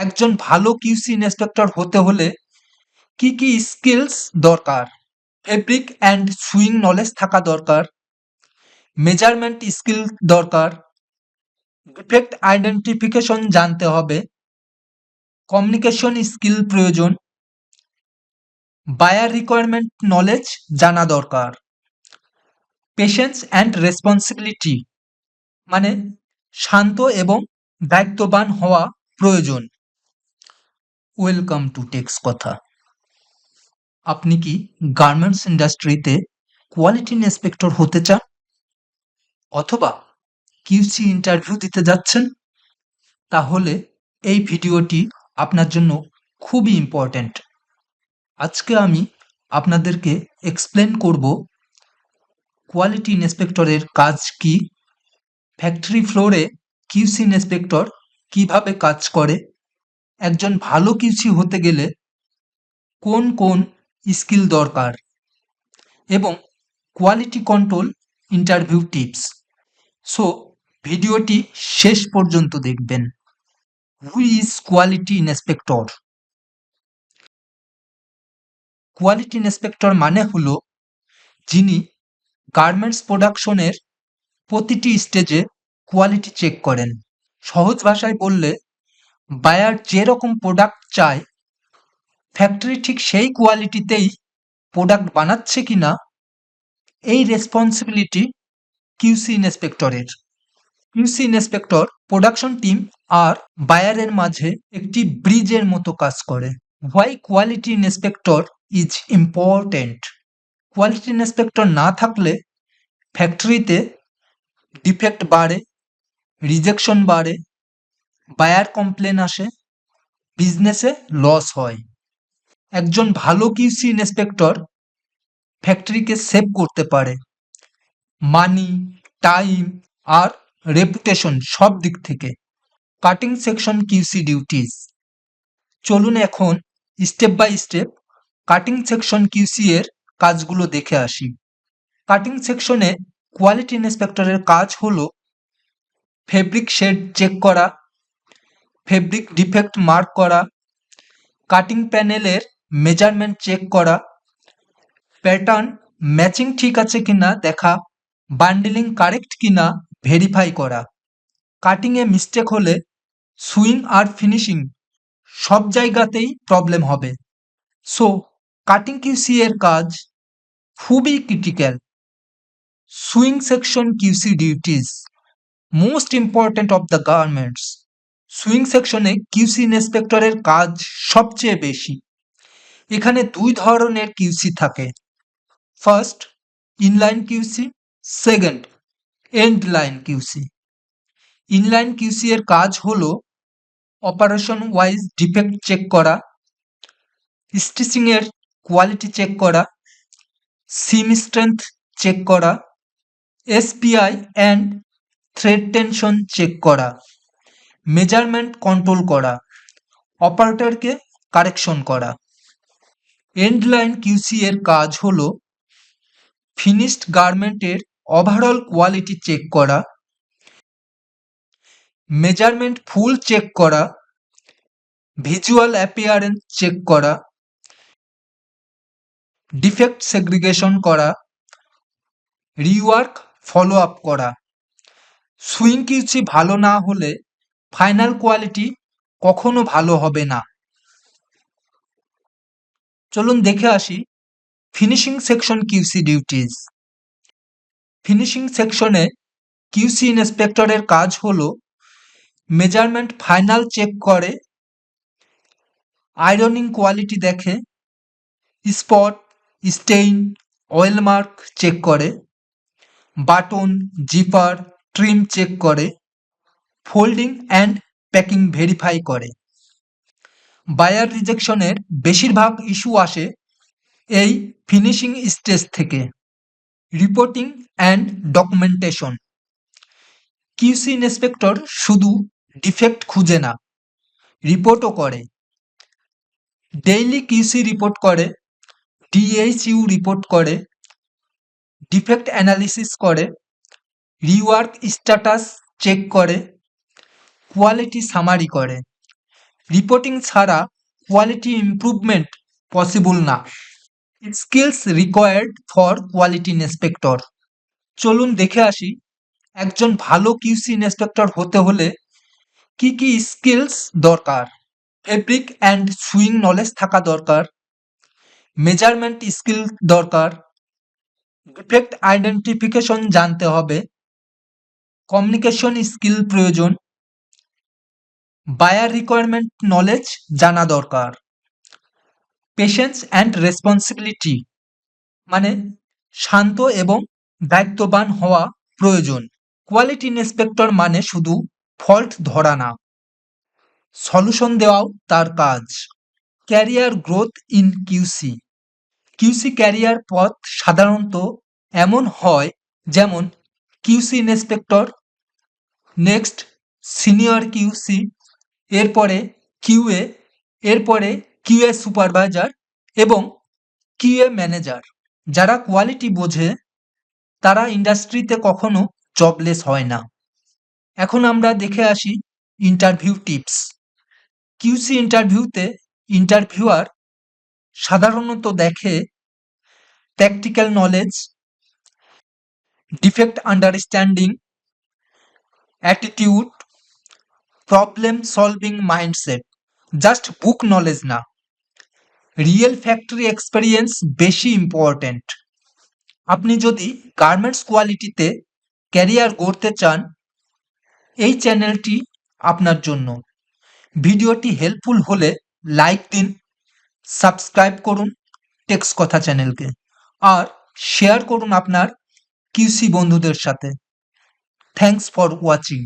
একজন ভালো QC inspector হতে হলে কি কি স্কিলস দরকার? ফেব্রিক অ্যান্ড সুইং নলেজ থাকা দরকার, মেজারমেন্ট স্কিল দরকার, ডিফেক্ট আইডেন্টিফিকেশন জানতে হবে, কমিউনিকেশন স্কিল প্রয়োজন, বায়ার রিকোয়ারমেন্ট নলেজ জানা দরকার, পেশেন্স অ্যান্ড রেসপন্সিবিলিটি মানে শান্ত এবং দায়িত্ববান হওয়া প্রয়োজন। ওয়েলকাম টু টেক্স কথা। আপনি কি গার্মেন্টস ইন্ডাস্ট্রিতে কোয়ালিটি ইন্সপেক্টর হতে চান, অথবা কিউসি ইন্টারভিউ দিতে যাচ্ছেন? তাহলে এই ভিডিওটি আপনার জন্য খুবই ইম্পর্ট্যান্ট। আজকে আমি আপনাদেরকে এক্সপ্লেন করব কোয়ালিটি ইন্সপেক্টরের কাজ কি, ফ্যাক্টরি ফ্লোরে কিউসি ইন্সপেক্টর কিভাবে কাজ করে, একজন ভালো কিউসি হতে গেলে কোন কোন স্কিল দরকার, এবং quality control interview tips. So ভিডিওটি শেষ পর্যন্ত দেখবেন। Who is quality inspector? Quality inspector মানে হলো যিনি গার্মেন্টস প্রোডাকশনের প্রতিটি স্টেজে কোয়ালিটি চেক করেন। সহজ ভাষায় বললে, বায়ার যেরকম প্রোডাক্ট চায় ফ্যাক্টরি ঠিক সেই কোয়ালিটিতেই প্রোডাক্ট বানাচ্ছে কিনা, এই রেসপন্সিবিলিটি কিউসি ইন্সপেক্টরের। কিউসি ইন্সপেক্টর প্রোডাকশন টিম আর বায়ারের মাঝে একটি ব্রিজের মতো কাজ করে। Why quality inspector is important? Quality inspector না থাকলে ফ্যাক্টরিতে ডিফেক্ট বাড়ে, রিজেকশন বাড়ে, বায়ার কমপ্লেন আসে, বিজনেসে লস হয়। একজন ভালো কিউসি ইন্সপেক্টর ফ্যাক্টরিকে সেভ করতে পারে, মানি, টাইম আর রেপুটেশন সব দিক থেকে। Cutting section QC duties. চলুন এখন step by step cutting section QC এর কাজগুলো দেখে আসি। কাটিং সেকশনে কোয়ালিটি ইন্সপেক্টরের কাজ হলো ফেব্রিক শেড চেক করা, ফেব্রিক ডিফেক্ট মার্ক করা, কাটিং প্যানেলের মেজারমেন্ট চেক করা, প্যাটার্ন ম্যাচিং ঠিক আছে কিনা দেখা, বান্ডেলিং কারেক্ট কিনা ভেরিফাই করা। কাটিংয়ে মিস্টেক হলে সুইং আর ফিনিশিং সব জায়গাতেই প্রবলেম হবে। সো কাটিং কিউসি এর কাজ খুবই critical. Sewing section QC duties, most important of the garments. Sewing সেকশনে কিউসি ইন্সপেক্টরের কাজ সবচেয়ে বেশি। এখানে দুই ধরনের কিউসি থাকে। First, inline QC, second, end line QC. Inline QC এর কাজ হলো অপারেশন ওয়াইজ ডিফেক্ট চেক করা, স্টিচিং এর কোয়ালিটি চেক করা, সিম স্ট্রেংথ চেক করা, SPI and thread tension check করা, মেজারমেন্ট কন্ট্রোল করা, অপারেটরকে কারেকশন করা। এন্ড লাইন কিউসি এর কাজ হলো ফিনিশড গার্মেন্টের ওভারঅল কোয়ালিটি চেক করা, মেজারমেন্ট ফুল চেক করা, ভিজুয়াল অ্যাপিয়ারেন্স চেক করা, ডিফেক্ট সেগ্রিগেশন করা, রিওয়ার্ক ফলো আপ করা। সুইং কিউসি ভালো না হলে ফাইনাল কোয়ালিটি কখনো ভালো হবে না। চলুন দেখে আসি finishing section QC duties. Finishing সেকশনে কিউসি ইন্সপেক্টরের কাজ হলো মেজারমেন্ট ফাইনাল চেক করে, আয়রনিং কোয়ালিটি দেখে, spot, stain, oil mark check করে, বাটন, জিপার, ট্রিম চেক করে, ফোল্ডিং অ্যান্ড প্যাকিং ভেরিফাই করে। বায়ার রিজেকশনের বেশিরভাগ ইস্যু আসে এই ফিনিশিং স্টেজ থেকে। Reporting and documentation. QC inspector শুধু ডিফেক্ট খুঁজে না, রিপোর্টও করে। ডেইলি কিউসি রিপোর্ট করে, ডিএইচইউ রিপোর্ট করে, ডিফেক্ট অ্যানালিসিস করে, রিওয়ার্ক স্ট্যাটাস চেক করে, কোয়ালিটি সামারি করে। রিপোর্টিং ছাড়া কোয়ালিটি ইমপ্রুভমেন্ট পসিবল না। Skills required for quality inspector. চলুন দেখে আসি একজন ভালো কিউসি ইন্সপেক্টর হতে হলে কি কি স্কিলস দরকার। ফেব্রিক অ্যান্ড সুইং নলেজ থাকা দরকার, মেজারমেন্ট স্কিল দরকার, ডিফেক্ট আইডেন্টিফিকেশন জানতে হবে, কমিউনিকেশন স্কিল প্রয়োজন, বায়ার রিকোয়ারমেন্ট নলেজ জানা দরকার, পেশেন্স অ্যান্ড রেসপন্সিবিলিটি মানে শান্ত এবং দায়িত্ববান হওয়া প্রয়োজন। কোয়ালিটি ইন্সপেক্টর মানে শুধু ফল্ট ধরা না, সলিউশন দেওয়াও তার কাজ। Career growth in QC. QC career পথ সাধারণত এমন হয় যেমন QC inspector, next senior QC, এরপরে কিউএ, এরপরে কিউএ সুপারভাইজার এবং কিউএ ম্যানেজার। যারা কোয়ালিটি বোঝে তারা ইন্ডাস্ট্রিতে কখনো জবলেস হয় না। এখন আমরা দেখে আসি ইন্টারভিউ টিপস। কিউসি ইন্টারভিউতে ইন্টারভিউয়ার সাধারণত দেখে practical knowledge, defect understanding, attitude, problem solving mindset. Just book knowledge না, রিয়েল ফ্যাক্টরি এক্সপেরিয়েন্স বেশি ইম্পর্ট্যান্ট। আপনি যদি গার্মেন্টস কোয়ালিটিতে ক্যারিয়ার গড়তে চান, এই চ্যানেলটি আপনার জন্য। ভিডিওটি হেল্পফুল হলে লাইক দিন, সাবস্ক্রাইব করুন টেক্স কথা চ্যানেলকে, আর শেয়ার করুন আপনার কিউসি বন্ধুদের সাথে। Thanks for watching.